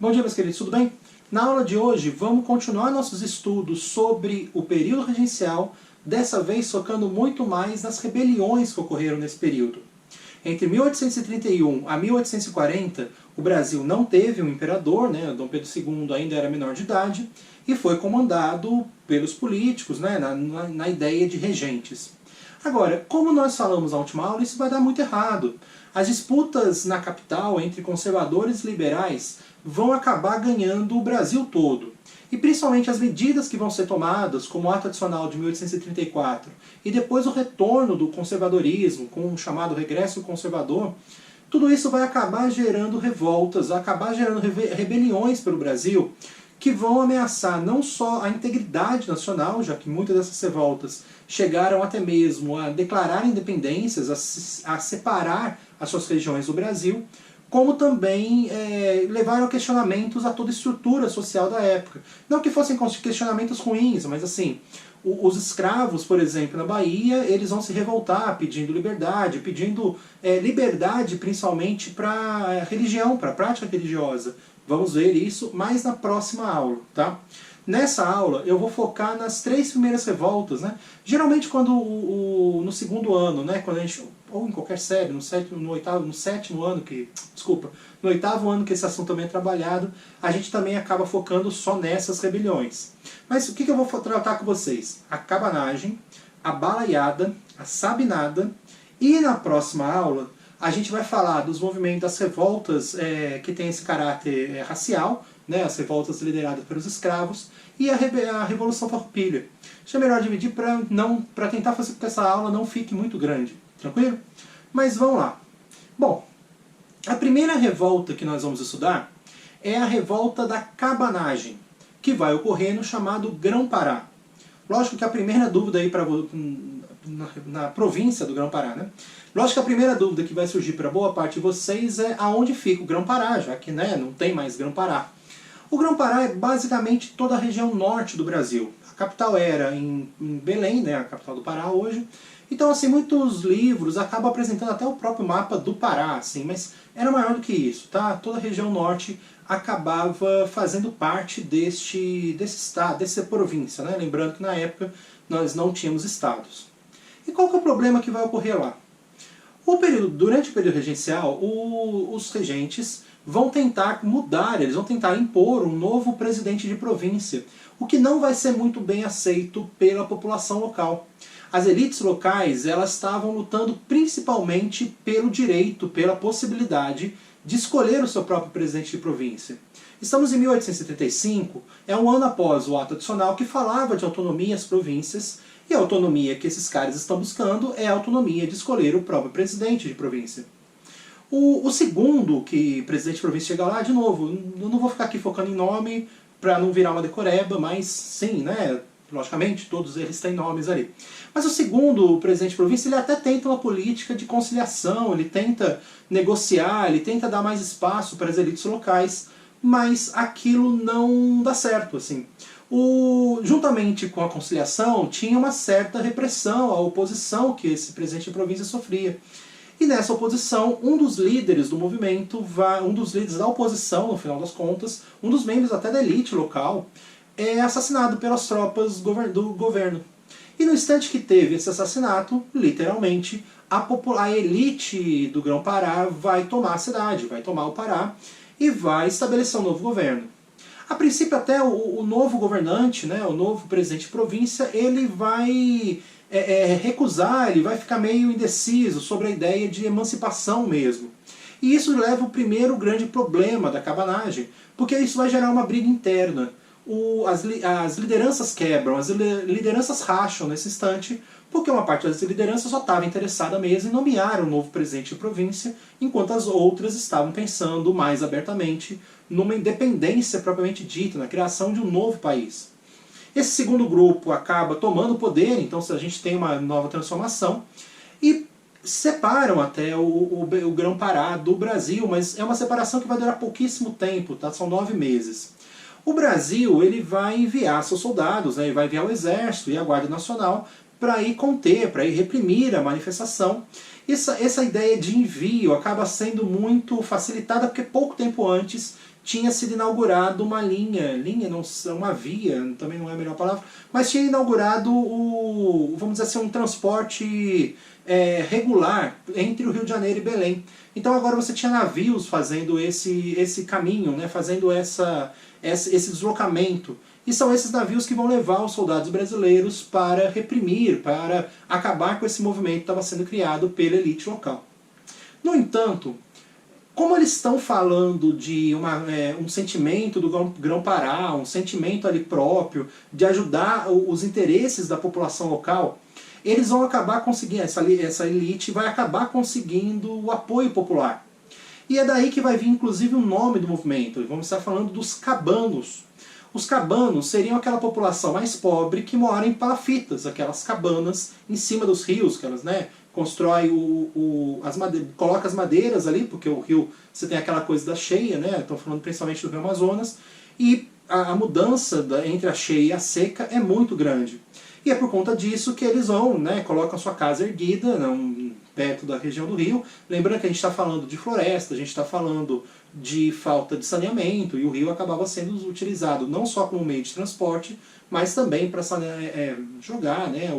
Bom dia, meus queridos, tudo bem? Na aula de hoje vamos continuar nossos estudos sobre o período regencial, dessa vez focando muito mais nas rebeliões que ocorreram nesse período. Entre 1831 a 1840, o Brasil não teve um imperador, né? Dom Pedro II ainda era menor de idade, e foi comandado pelos políticos, né? na ideia de regentes. Agora, como nós falamos na última aula, isso vai dar muito errado. As disputas na capital entre conservadores e liberais vão acabar ganhando o Brasil todo. E principalmente as medidas que vão ser tomadas, como o Ato Adicional de 1834, e depois o retorno do conservadorismo, com o chamado regresso conservador, tudo isso vai acabar gerando revoltas, vai acabar gerando rebeliões pelo Brasil, que vão ameaçar não só a integridade nacional, já que muitas dessas revoltas chegaram até mesmo a declarar independências, a separar as suas regiões do Brasil, como também levaram a questionamentos a toda a estrutura social da época. Não que fossem questionamentos ruins, mas assim, os escravos, por exemplo, na Bahia, eles vão se revoltar pedindo liberdade, pedindo liberdade principalmente para a religião, para a prática religiosa. Vamos ver isso mais na próxima aula, tá? Nessa aula eu vou focar nas 3 primeiras revoltas, né? Geralmente quando no segundo ano, né, quando a gente, ou em qualquer série, no 7º ano no 8º ano que esse assunto também é trabalhado, a gente também acaba focando só nessas rebeliões. Mas o que eu vou tratar com vocês? A cabanagem, a balaiada, a sabinada, e na próxima aula a gente vai falar dos movimentos das revoltas que tem esse caráter racial, né, as revoltas lideradas pelos escravos, e a Revolução Farroupilha. Acho melhor dividir para tentar fazer com que essa aula não fique muito grande. Tranquilo? Mas vamos lá. Bom, a primeira revolta que nós vamos estudar é a revolta da cabanagem, que vai ocorrer no chamado Grão-Pará. Lógico que a primeira dúvida aí na província do Grão-Pará, né? Lógico que a primeira dúvida que vai surgir para boa parte de vocês é aonde fica o Grão-Pará, já que não tem mais Grão-Pará. O Grão-Pará é basicamente toda a região norte do Brasil. A capital era em Belém, né, a capital do Pará hoje. Então, assim, muitos livros acabam apresentando até o próprio mapa do Pará, assim, mas era maior do que isso, tá? Toda a região norte acabava fazendo parte desse estado, dessa província, né? Lembrando que na época nós não tínhamos estados. E qual que é o problema que vai ocorrer lá? Durante o período regencial, os regentes vão tentar mudar, eles vão tentar impor um novo presidente de província, o que não vai ser muito bem aceito pela população local. As elites locais, elas estavam lutando principalmente pelo direito, pela possibilidade de escolher o seu próprio presidente de província. Estamos em 1875, é um ano após o Ato Adicional que falava de autonomia às províncias, e a autonomia que esses caras estão buscando é a autonomia de escolher o próprio presidente de província. O segundo presidente de província chega lá, de novo, eu não vou ficar aqui focando em nome para não virar uma decoreba, mas sim, né, logicamente todos eles têm nomes ali. Mas o segundo presidente de província, ele até tenta uma política de conciliação, ele tenta negociar, ele tenta dar mais espaço para as elites locais, mas aquilo não dá certo, assim. Juntamente com a conciliação, tinha uma certa repressão à oposição que esse presidente de província sofria. E nessa oposição, um dos líderes do movimento, um dos líderes da oposição, no final das contas, um dos membros até da elite local, é assassinado pelas tropas do governo. E no instante que teve esse assassinato, literalmente, a elite do Grão-Pará vai tomar a cidade, vai tomar o Pará e vai estabelecer um novo governo. A princípio até o novo governante, né, o novo presidente de província, ele vai recusar, ele vai ficar meio indeciso sobre a ideia de emancipação mesmo. E isso leva ao primeiro grande problema da cabanagem, porque isso vai gerar uma briga interna. As lideranças quebram, as lideranças racham nesse instante, porque uma parte das lideranças só estava interessada mesmo em nomear um novo presidente de província, enquanto as outras estavam pensando mais abertamente numa independência propriamente dita, na criação de um novo país. Esse segundo grupo acaba tomando o poder, então a gente tem uma nova transformação, e separam até o Grão-Pará do Brasil, mas é uma separação que vai durar pouquíssimo tempo, tá? São 9 meses. O Brasil ele vai enviar seus soldados, né? Ele vai enviar o Exército e a Guarda Nacional para ir conter, para ir reprimir a manifestação. Essa ideia de envio acaba sendo muito facilitada porque pouco tempo antes tinha sido inaugurado uma linha não, uma via, também não é a melhor palavra, mas tinha inaugurado vamos dizer assim, um transporte regular entre o Rio de Janeiro e Belém. Então agora você tinha navios fazendo esse caminho, né, fazendo esse deslocamento. E são esses navios que vão levar os soldados brasileiros para reprimir, para acabar com esse movimento que estava sendo criado pela elite local. No entanto, como eles estão falando de um sentimento do Grão-Pará, um sentimento ali próprio, de ajudar os interesses da população local, eles vão acabar conseguindo, essa elite vai acabar conseguindo o apoio popular. E é daí que vai vir inclusive o nome do movimento, vamos estar falando dos cabanos. Os cabanos seriam aquela população mais pobre que mora em palafitas, aquelas cabanas em cima dos rios, que elas, né, constrói coloca as madeiras ali, porque o rio, você tem aquela coisa da cheia, né, estou falando principalmente do Rio Amazonas, e a mudança entre a cheia e a seca é muito grande. E é por conta disso que eles vão, né, colocam a sua casa erguida, perto da região do rio. Lembrando que a gente está falando de floresta, a gente está falando de falta de saneamento, e o rio acabava sendo utilizado não só como meio de transporte, mas também para jogar, né,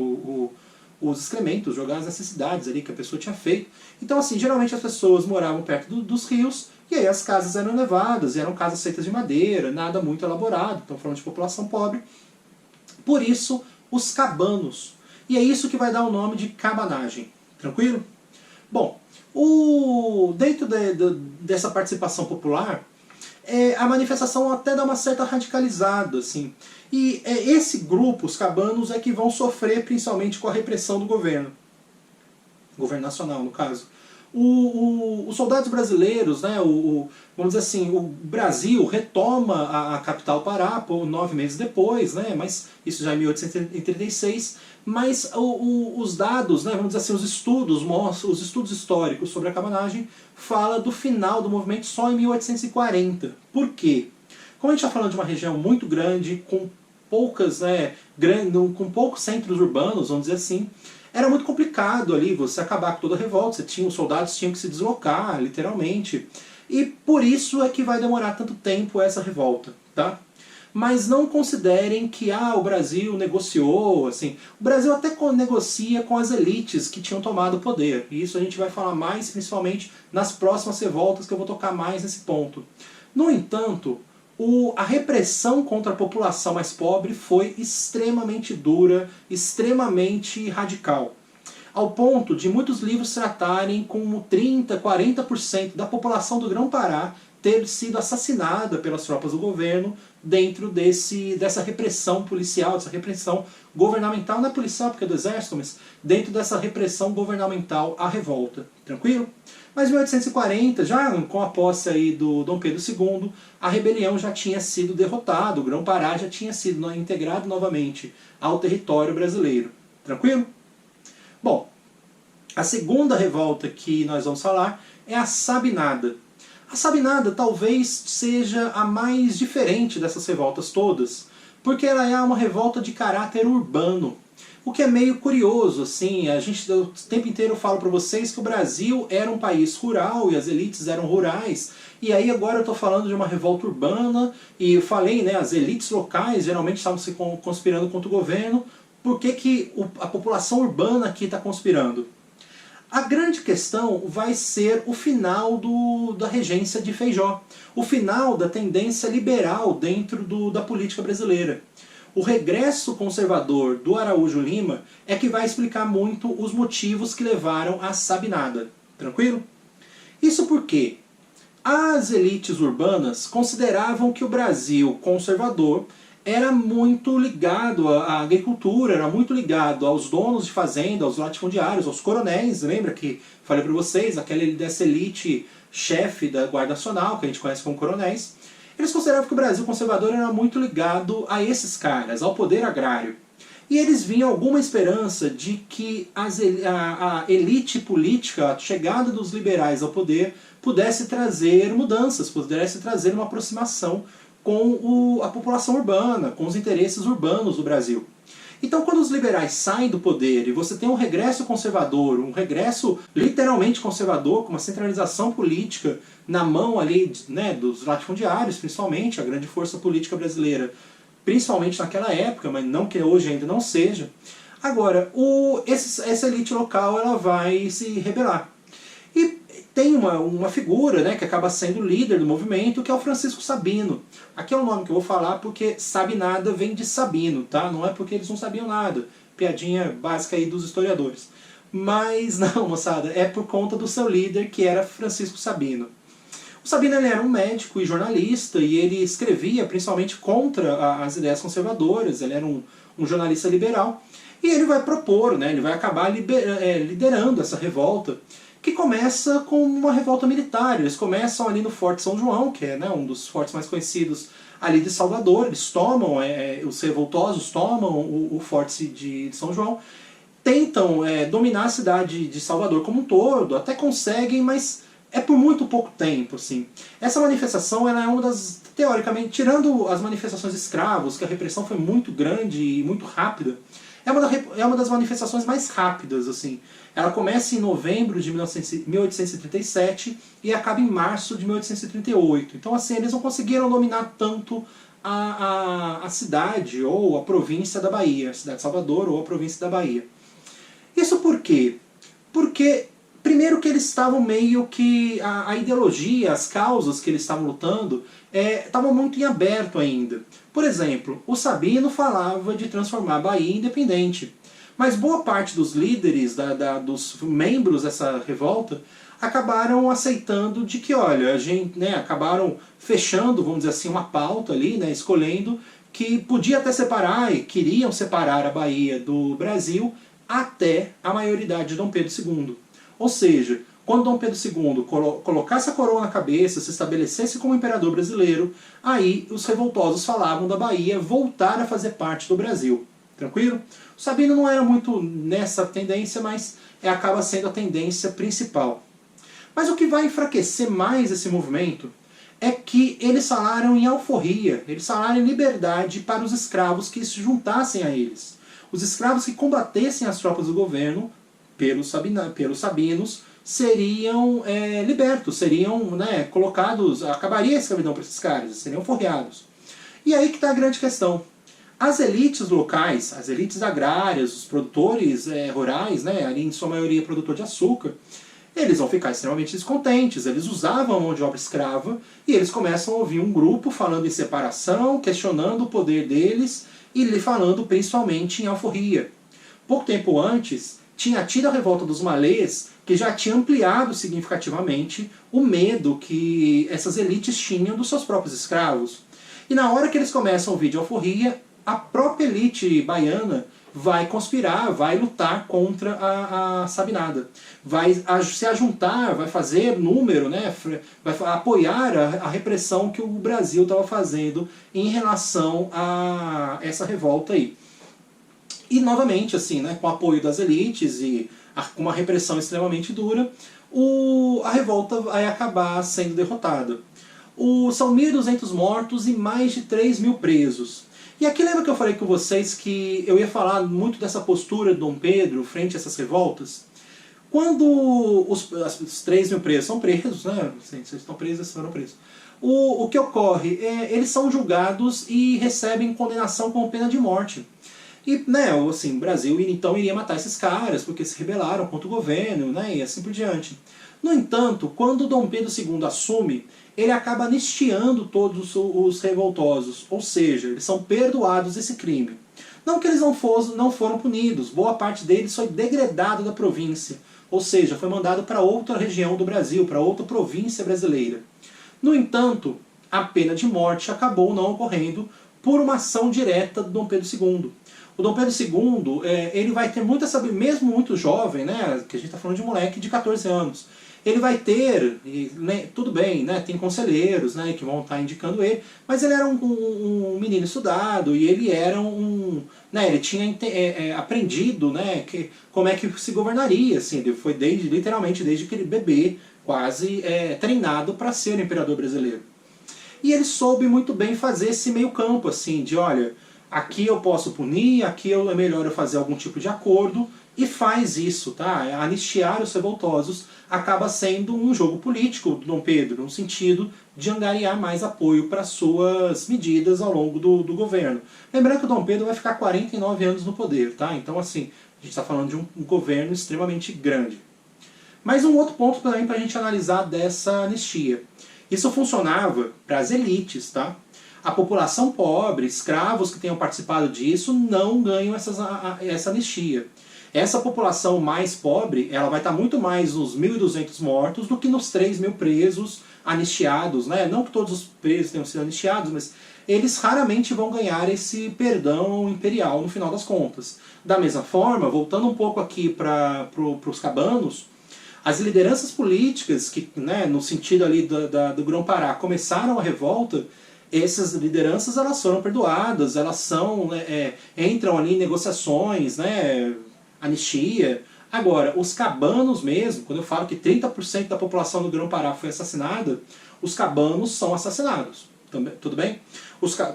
os excrementos, jogar as necessidades ali que a pessoa tinha feito. Então assim, geralmente as pessoas moravam perto dos rios, e aí as casas eram elevadas, eram casas feitas de madeira, nada muito elaborado, estamos falando de população pobre. Por isso, os cabanos. E é isso que vai dar o nome de cabanagem. Tranquilo? Bom, dentro dessa participação popular, a manifestação até dá uma certa radicalizada, assim. E esse grupo, os cabanos, é que vão sofrer principalmente com a repressão do governo nacional, no caso. Os soldados brasileiros, né, vamos dizer assim, o Brasil retoma a capital Pará 9 meses depois, né, mas isso já é 1836, mas os dados, né, vamos dizer assim, os estudos históricos sobre a cabanagem fala do final do movimento só em 1840. Por quê? Como a gente está falando de uma região muito grande, com poucos centros urbanos, vamos dizer assim, era muito complicado ali você acabar com toda a revolta, os soldados tinham que se deslocar, literalmente. E por isso é que vai demorar tanto tempo essa revolta, tá? Mas não considerem que o Brasil negociou, assim. O Brasil até negocia com as elites que tinham tomado o poder. E isso a gente vai falar mais, principalmente nas próximas revoltas, que eu vou tocar mais nesse ponto. No entanto, a repressão contra a população mais pobre foi extremamente dura, extremamente radical. Ao ponto de muitos livros tratarem como 30%, 40% da população do Grão-Pará ter sido assassinada pelas tropas do governo dentro dessa repressão policial, dessa repressão governamental, não é policial porque é do exército, mas dentro dessa repressão governamental à revolta. Tranquilo? Mas em 1840, já com a posse aí do Dom Pedro II, a rebelião já tinha sido derrotada, o Grão-Pará já tinha sido integrado novamente ao território brasileiro. Tranquilo? Bom, a segunda revolta que nós vamos falar é a Sabinada. A Sabinada talvez seja a mais diferente dessas revoltas todas, porque ela é uma revolta de caráter urbano. O que é meio curioso, assim, o tempo inteiro eu falo para vocês que o Brasil era um país rural e as elites eram rurais, e aí agora eu estou falando de uma revolta urbana, e eu falei, né, as elites locais geralmente estavam se conspirando contra o governo. Por que a população urbana aqui está conspirando? A grande questão vai ser o final da regência de Feijó, o final da tendência liberal dentro da política brasileira. O regresso conservador do Araújo Lima é que vai explicar muito os motivos que levaram à Sabinada. Tranquilo? Isso porque as elites urbanas consideravam que o Brasil conservador era muito ligado à agricultura, era muito ligado aos donos de fazenda, aos latifundiários, aos coronéis. Lembra que falei para vocês, dessa elite chefe da Guarda Nacional, que a gente conhece como coronéis. Eles consideravam que o Brasil conservador era muito ligado a esses caras, ao poder agrário. E eles vinham alguma esperança de que a elite política, a chegada dos liberais ao poder, pudesse trazer mudanças, pudesse trazer uma aproximação com a população urbana, com os interesses urbanos do Brasil. Então quando os liberais saem do poder e você tem um regresso conservador, um regresso literalmente conservador, com uma centralização política na mão ali, né, dos latifundiários, principalmente, a grande força política brasileira, principalmente naquela época, mas não que hoje ainda não seja. Agora, essa elite local ela vai se rebelar. E tem uma figura, né, que acaba sendo o líder do movimento, que é o Francisco Sabino. Aqui é um nome que eu vou falar porque sabe nada vem de Sabino, tá? Não é porque eles não sabiam nada. Piadinha básica aí dos historiadores. Mas não, moçada, é por conta do seu líder, que era Francisco Sabino. O Sabino ele era um médico e jornalista, e ele escrevia principalmente contra as ideias conservadoras, ele era um jornalista liberal, e ele vai propor, né, ele vai acabar liderando essa revolta, que começa com uma revolta militar. Eles começam ali no Forte São João, que é, né, um dos fortes mais conhecidos ali de Salvador. Eles tomam, os revoltosos tomam o Forte de São João, tentam dominar a cidade de Salvador como um todo, até conseguem, mas é por muito pouco tempo, assim. Essa manifestação ela é uma das, teoricamente, tirando as manifestações de escravos, que a repressão foi muito grande e muito rápida, é uma das manifestações mais rápidas, assim. Ela começa em novembro de 1837 e acaba em março de 1838. Então, assim, eles não conseguiram dominar tanto a cidade ou a província da Bahia, a cidade de Salvador ou a província da Bahia. Isso por quê? Porque, primeiro, que eles estavam meio que... A ideologia, as causas que eles estavam lutando estavam muito em aberto ainda. Por exemplo, o Sabino falava de transformar a Bahia em independente. Mas boa parte dos líderes, dos membros dessa revolta, acabaram aceitando de que, olha, a gente, né, acabaram fechando, vamos dizer assim, uma pauta ali, né, escolhendo que podia até separar, e queriam separar a Bahia do Brasil até a maioridade de Dom Pedro II. Ou seja, quando Dom Pedro II colocasse a coroa na cabeça, se estabelecesse como imperador brasileiro, aí os revoltosos falavam da Bahia voltar a fazer parte do Brasil. Tranquilo? O Sabino não era muito nessa tendência, mas acaba sendo a tendência principal. Mas o que vai enfraquecer mais esse movimento é que eles falaram em alforria, eles falaram em liberdade para os escravos que se juntassem a eles. Os escravos que combatessem as tropas do governo, pelos sabinos, seriam libertos, seriam, né, colocados, acabaria a escravidão para esses caras, seriam forreados. E aí que está a grande questão. As elites locais, as elites agrárias, os produtores rurais, né, ali em sua maioria produtor de açúcar, eles vão ficar extremamente descontentes. Eles usavam a mão de obra escrava e eles começam a ouvir um grupo falando em separação, questionando o poder deles e falando principalmente em alforria. Pouco tempo antes, tinha tido a revolta dos malês, que já tinha ampliado significativamente o medo que essas elites tinham dos seus próprios escravos. E na hora que eles começam a ouvir de alforria, a própria elite baiana vai conspirar, vai lutar contra a Sabinada. Vai se ajuntar, vai fazer número, né, vai apoiar a repressão que o Brasil estava fazendo em relação a essa revolta aí. E novamente, assim, né, com o apoio das elites e com uma repressão extremamente dura, a revolta vai acabar sendo derrotada. São 1.200 mortos e mais de 3.000 presos. E aqui lembra que eu falei com vocês que eu ia falar muito dessa postura de Dom Pedro frente a essas revoltas? Quando os 3.000 presos são presos, né? Se eles estão presos, eles foram presos. O que ocorre eles são julgados e recebem condenação com pena de morte. E, né, assim, o Brasil então iria matar esses caras porque se rebelaram contra o governo, né, e assim por diante. No entanto, quando Dom Pedro II assume, ele acaba anistiando todos os revoltosos, ou seja, eles são perdoados desse crime. Não que eles não foram punidos, boa parte deles foi degradado da província, ou seja, foi mandado para outra região do Brasil, para outra província brasileira. No entanto, a pena de morte acabou não ocorrendo por uma ação direta do Dom Pedro II. O Dom Pedro II, ele vai ter muita sabedoria, mesmo muito jovem, né, que a gente está falando de um moleque de 14 anos, ele vai ter, né, tudo bem, né, tem conselheiros, né, que vão estar indicando ele, mas ele era um menino estudado e ele era né, ele tinha aprendido, né, como é que se governaria, assim, ele foi literalmente desde aquele bebê, quase treinado para ser o imperador brasileiro. E ele soube muito bem fazer esse meio campo, assim, de olha, aqui eu posso punir, aqui é melhor eu fazer algum tipo de acordo, e faz isso, tá? Anistiar os revoltosos acaba sendo um jogo político do Dom Pedro, no sentido de angariar mais apoio para suas medidas ao longo do governo. Lembrando que o Dom Pedro vai ficar 49 anos no poder, tá? Então, assim, a gente está falando de um governo extremamente grande. Mas um outro ponto também para a gente analisar dessa anistia. Isso funcionava para as elites, tá? A população pobre, escravos que tenham participado disso, não ganham essa anistia. Essa população mais pobre, ela vai estar muito mais nos 1.200 mortos do que nos 3.000 presos anistiados, né? Não que todos os presos tenham sido anistiados, mas eles raramente vão ganhar esse perdão imperial no final das contas. Da mesma forma, voltando um pouco aqui para os cabanos, as lideranças políticas que, né, no sentido ali do Grão-Pará, começaram a revolta, essas lideranças elas foram perdoadas, elas são, entram ali em negociações, né, anistia. Agora, os cabanos mesmo, quando eu falo que 30% da população do Grão-Pará foi assassinada, os cabanos são assassinados. Tudo bem?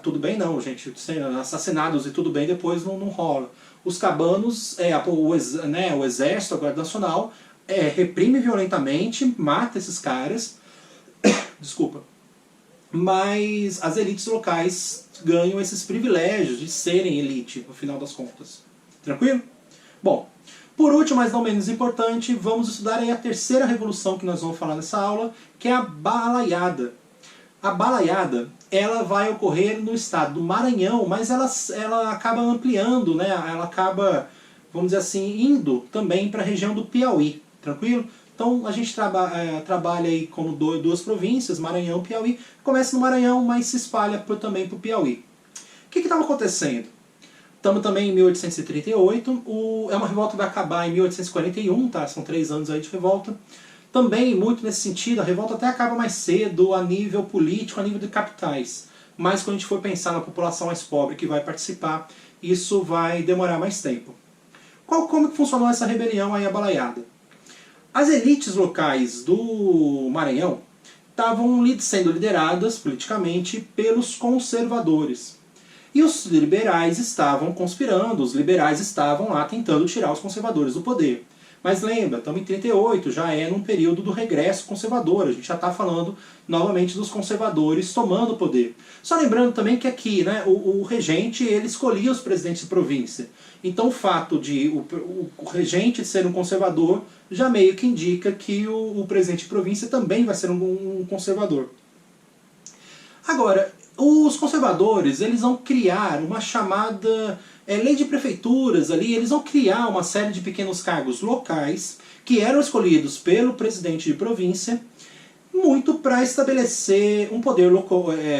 Tudo bem não, gente. Assassinados e tudo bem depois não rola. Os cabanos, o exército, a Guarda Nacional, reprime violentamente, mata esses caras, desculpa, mas as elites locais ganham esses privilégios de serem elite, no final das contas. Tranquilo? Bom, por último, mas não menos importante, vamos estudar aí a terceira revolução que nós vamos falar nessa aula, que é a Balaiada. A Balaiada, ela vai ocorrer no estado do Maranhão, mas ela acaba ampliando, né? Ela acaba, vamos dizer assim, indo também para a região do Piauí. Tranquilo? Então a gente trabalha aí como duas províncias, Maranhão e Piauí. Começa no Maranhão, mas se espalha também para o Piauí. O que estava acontecendo? Estamos também em 1838, é uma revolta que vai acabar em 1841, tá? São 3 anos aí de revolta. Também, muito nesse sentido, a revolta até acaba mais cedo a nível político, a nível de capitais. Mas quando a gente for pensar na população mais pobre que vai participar, isso vai demorar mais tempo. Como que funcionou essa rebelião aí, a Balaiada? As elites locais do Maranhão estavam sendo lideradas politicamente pelos conservadores. E os liberais estavam conspirando, os liberais estavam lá tentando tirar os conservadores do poder. Mas lembra, estamos em 38, já é num período do regresso conservador, a gente já está falando novamente dos conservadores tomando o poder. Só lembrando também que aqui, né, o regente ele escolhia os presidentes de província. Então o fato de o regente ser um conservador já meio que indica que o presidente de província também vai ser um conservador. Agora, os conservadores eles vão criar uma chamada lei de prefeituras ali, eles vão criar uma série de pequenos cargos locais que eram escolhidos pelo presidente de província, muito para estabelecer um poder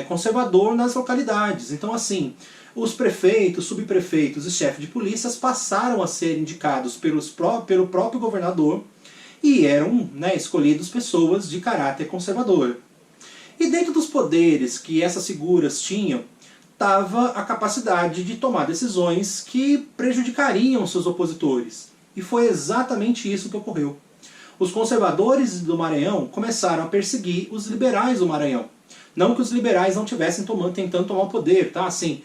conservador nas localidades. Então assim, os prefeitos, subprefeitos e chefes de polícias passaram a ser indicados pelo próprio governador e eram, né, escolhidos pessoas de caráter conservador. E dentro dos poderes que essas figuras tinham, estava a capacidade de tomar decisões que prejudicariam seus opositores. E foi exatamente isso que ocorreu. Os conservadores do Maranhão começaram a perseguir os liberais do Maranhão. Não que os liberais não estivessem tentando tomar o poder, tá? Assim,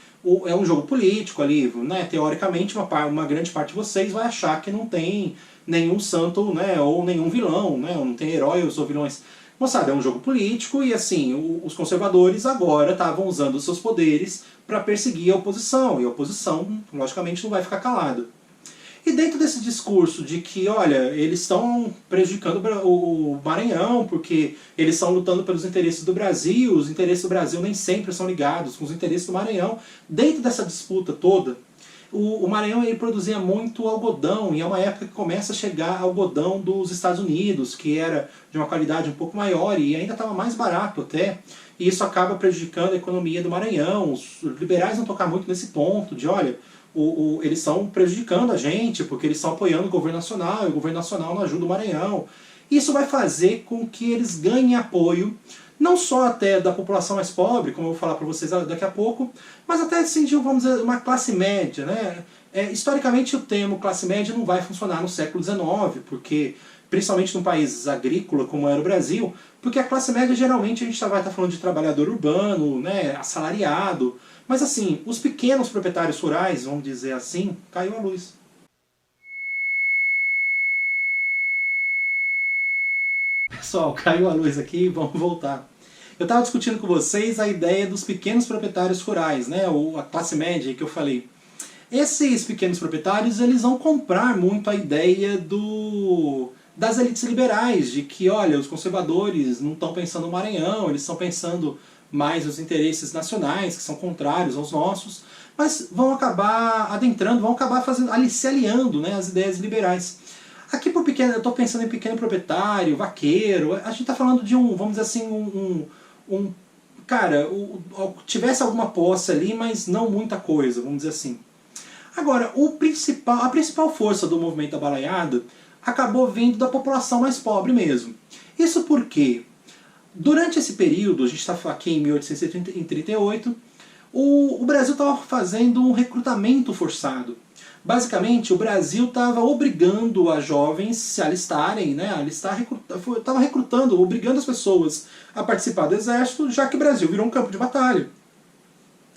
é um jogo político ali, né? Teoricamente uma grande parte de vocês vai achar que não tem nenhum santo, né? Ou nenhum vilão, né? Não tem heróis ou vilões. Moçada, é um jogo político e assim, os conservadores agora estavam usando os seus poderes para perseguir a oposição, e a oposição, logicamente, não vai ficar calada. E dentro desse discurso de que, olha, eles estão prejudicando o Maranhão porque eles estão lutando pelos interesses do Brasil, os interesses do Brasil nem sempre são ligados com os interesses do Maranhão, dentro dessa disputa toda, o Maranhão ele produzia muito algodão, e é uma época que começa a chegar algodão dos Estados Unidos, que era de uma qualidade um pouco maior e ainda estava mais barato até, e isso acaba prejudicando a economia do Maranhão. Os liberais vão tocar muito nesse ponto de, olha, eles estão prejudicando a gente, porque eles estão apoiando o governo nacional, e o governo nacional não ajuda o Maranhão. Isso vai fazer com que eles ganhem apoio, não só até da população mais pobre, como eu vou falar para vocês daqui a pouco, mas até assim, de, vamos dizer, uma classe média, né? Historicamente o termo classe média não vai funcionar no século XIX, porque, principalmente num país agrícola como era o Brasil, porque a classe média geralmente a gente vai estar falando de trabalhador urbano, né, assalariado, Mas assim, os pequenos proprietários rurais, vamos dizer assim, caiu a luz. Pessoal, caiu a luz aqui, vamos voltar. Eu estava discutindo com vocês a ideia dos pequenos proprietários rurais, né, ou a classe média que eu falei. Esses pequenos proprietários, eles vão comprar muito a ideia das elites liberais, de que, olha, os conservadores não estão pensando no Maranhão, eles estão pensando mais nos interesses nacionais, que são contrários aos nossos, mas vão acabar adentrando, vão acabar se aliando, né, às ideias liberais. Aqui por pequeno, eu estou pensando em pequeno proprietário, vaqueiro, a gente está falando de vamos dizer assim, cara, tivesse alguma posse ali, mas não muita coisa, vamos dizer assim. Agora, a principal força do movimento da balaiada acabou vindo da população mais pobre mesmo. Isso porque, durante esse período, a gente está aqui em 1838, o Brasil estava fazendo um recrutamento forçado. Basicamente, o Brasil estava obrigando as jovens se alistarem, né, estava recrutando, obrigando as pessoas a participar do exército, já que o Brasil virou um campo de batalha.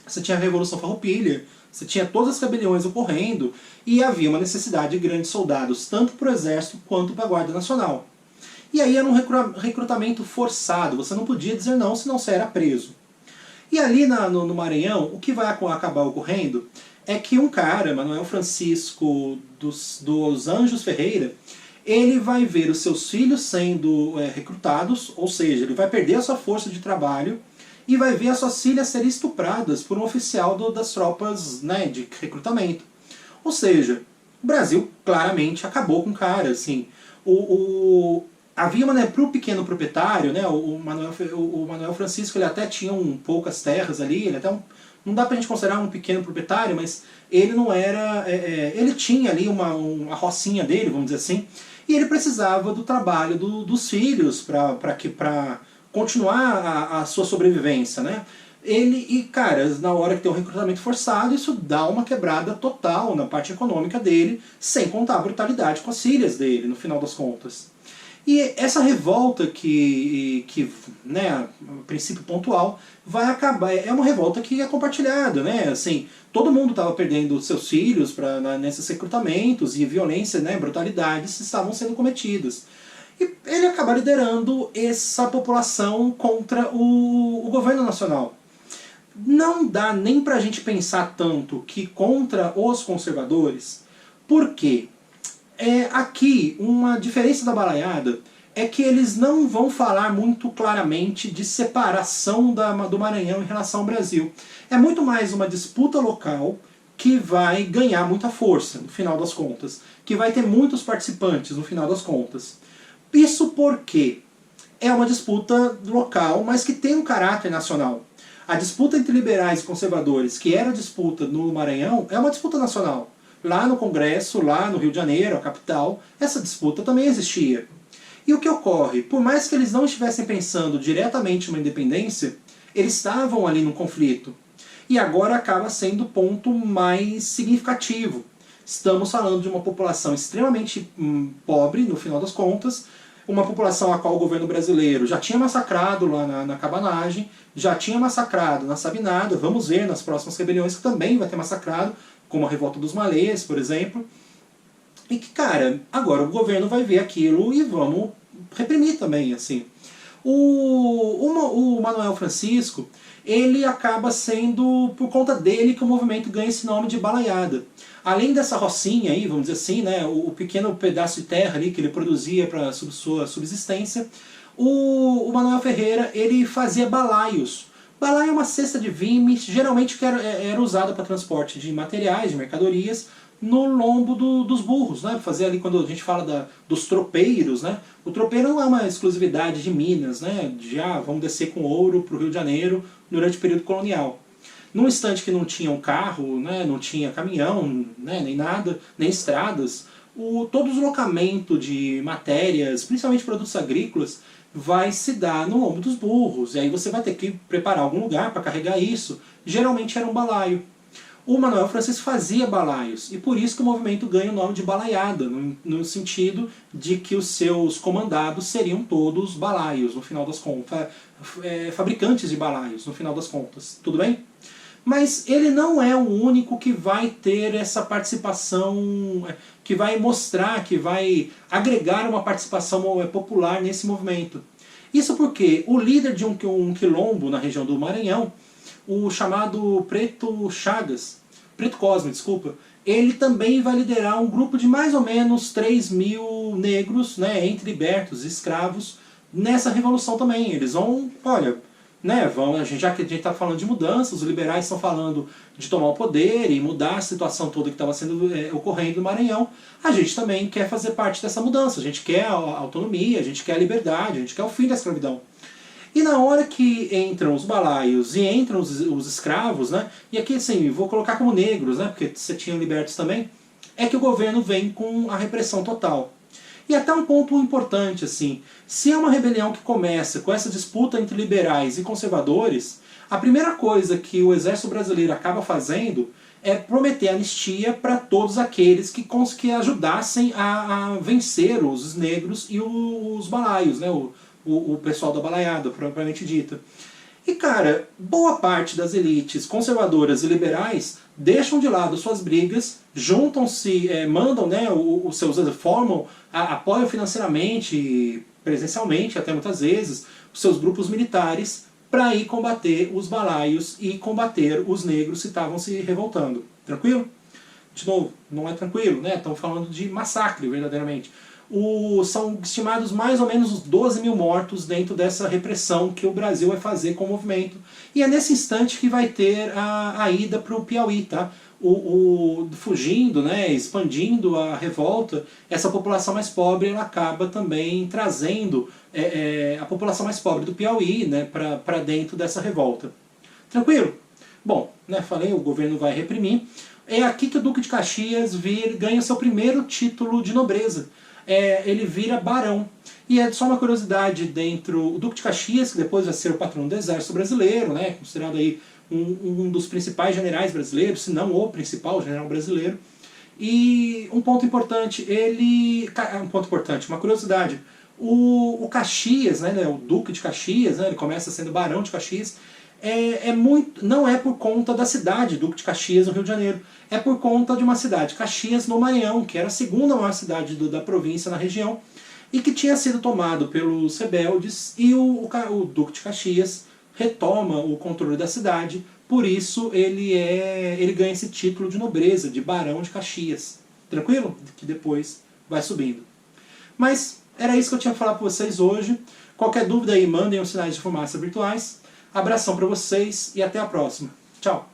Você tinha a Revolução Farroupilha, você tinha todas as rebeliões ocorrendo, e havia uma necessidade de grandes soldados, tanto para o exército quanto para a Guarda Nacional. E aí era um recrutamento forçado, você não podia dizer não, senão você era preso. E ali no Maranhão, o que vai acabar ocorrendo é que um cara, Manuel Francisco dos Anjos Ferreira, ele vai ver os seus filhos sendo recrutados, ou seja, ele vai perder a sua força de trabalho, e vai ver as suas filhas serem estupradas por um oficial das tropas, né, de recrutamento. Ou seja, o Brasil claramente acabou com o cara. Assim. Havia para o pequeno proprietário, né, o Manuel Francisco, ele até tinha poucas terras ali, ele até não dá pra gente considerar um pequeno proprietário, mas ele não era... ele tinha ali uma rocinha dele, vamos dizer assim, e ele precisava do trabalho dos filhos para continuar a sua sobrevivência, né? Cara, na hora que tem um recrutamento forçado, isso dá uma quebrada total na parte econômica dele, sem contar a brutalidade com as filhas dele, no final das contas. E essa revolta né, a princípio pontual, vai acabar, é uma revolta que é compartilhada, né? Assim, todo mundo estava perdendo seus filhos nesses recrutamentos, e violência, né, brutalidades estavam sendo cometidas. E ele acaba liderando essa população contra o governo nacional. Não dá nem pra gente pensar tanto que contra os conservadores, porque aqui uma diferença da balaiada é que eles não vão falar muito claramente de separação do Maranhão em relação ao Brasil. É muito mais uma disputa local que vai ganhar muita força no final das contas, que vai ter muitos participantes no final das contas. Isso porque é uma disputa local, mas que tem um caráter nacional. A disputa entre liberais e conservadores, que era a disputa no Maranhão, é uma disputa nacional. Lá no Congresso, lá no Rio de Janeiro, a capital, essa disputa também existia. E o que ocorre? Por mais que eles não estivessem pensando diretamente numa independência, eles estavam ali num conflito. E agora acaba sendo o ponto mais significativo. Estamos falando de uma população extremamente pobre, no final das contas, uma população a qual o governo brasileiro já tinha massacrado lá na cabanagem, já tinha massacrado na Sabinada, vamos ver nas próximas rebeliões que também vai ter massacrado, como a Revolta dos Malês, por exemplo. E que, cara, agora o governo vai ver aquilo e vamos reprimir também, assim. O Manuel Francisco, ele acaba sendo, por conta dele, que o movimento ganha esse nome de balaiada. Além dessa rocinha aí, vamos dizer assim, né, o pequeno pedaço de terra ali que ele produzia para sua subsistência, o Manuel Ferreira, ele fazia balaios. Balaio é uma cesta de vime, geralmente que era usada para transporte de materiais, de mercadorias, no lombo dos burros, né? Fazer ali, quando a gente fala dos tropeiros, né? O tropeiro não é uma exclusividade de Minas, né? Vamos descer com ouro para o Rio de Janeiro durante o período colonial. Num instante que não tinha um carro, né? Não tinha caminhão, né? Nem nada, nem estradas, todo o deslocamento de matérias, principalmente produtos agrícolas, vai se dar no lombo dos burros. E aí você vai ter que preparar algum lugar para carregar isso. Geralmente era um balaio. O Manuel Francisco fazia balaios, e por isso que o movimento ganha o nome de balaiada, no sentido de que os seus comandados seriam todos balaios, no final das contas, fabricantes de balaios, no final das contas. Tudo bem? Mas ele não é o único que vai ter essa participação, que vai mostrar, que vai agregar uma participação popular nesse movimento. Isso porque o líder de um quilombo na região do Maranhão, o chamado Preto Chagas, Preto Cosme, desculpa, ele também vai liderar um grupo de mais ou menos 3.000 negros, né, entre libertos e escravos, nessa revolução também. Eles vão, olha, né, já que a gente está falando de mudanças, os liberais estão falando de tomar o poder e mudar a situação toda que estava ocorrendo no Maranhão, a gente também quer fazer parte dessa mudança, a gente quer a autonomia, a gente quer a liberdade, a gente quer o fim da escravidão. E na hora que entram os balaios e entram os escravos, né, e aqui assim, vou colocar como negros, né, porque você tinha libertos também, é que o governo vem com a repressão total. E até um ponto importante, assim, se é uma rebelião que começa com essa disputa entre liberais e conservadores, a primeira coisa que o exército brasileiro acaba fazendo é prometer anistia para todos aqueles que ajudassem a vencer os negros e os balaios, né, o pessoal da balaiada, propriamente dita. E cara, boa parte das elites conservadoras e liberais deixam de lado suas brigas, juntam-se, mandam, né, os seus, formam, apoiam financeiramente, presencialmente até muitas vezes, os seus grupos militares para ir combater os balaios e combater os negros que estavam se revoltando. Tranquilo? De novo, não é tranquilo, né? Estamos falando de massacre, verdadeiramente. São estimados mais ou menos uns 12.000 mortos dentro dessa repressão que o Brasil vai fazer com o movimento. E é nesse instante que vai ter a ida para o Piauí, tá? Fugindo, né, expandindo a revolta, essa população mais pobre ela acaba também trazendo a população mais pobre do Piauí, né, para dentro dessa revolta. Tranquilo? Bom, né, falei, o governo vai reprimir. É aqui que o Duque de Caxias ganha seu primeiro título de nobreza. Ele vira barão. E é só uma curiosidade dentro... O Duque de Caxias, que depois vai ser o patrono do exército brasileiro, né, considerado aí um dos principais generais brasileiros, se não o principal general brasileiro. E um ponto importante, uma curiosidade, o Caxias, né, o Duque de Caxias, né, ele começa sendo barão de Caxias, não é por conta da cidade Duque de Caxias, no Rio de Janeiro, é por conta de uma cidade, Caxias no Maranhão, que era a segunda maior cidade da província na região, e que tinha sido tomado pelos rebeldes, e o Duque de Caxias retoma o controle da cidade, por isso ele ganha esse título de nobreza, de Barão de Caxias. Tranquilo? Que depois vai subindo. Mas era isso que eu tinha que falar para vocês hoje. Qualquer dúvida aí, mandem os sinais de fumaça virtuais. Abração para vocês e até a próxima. Tchau!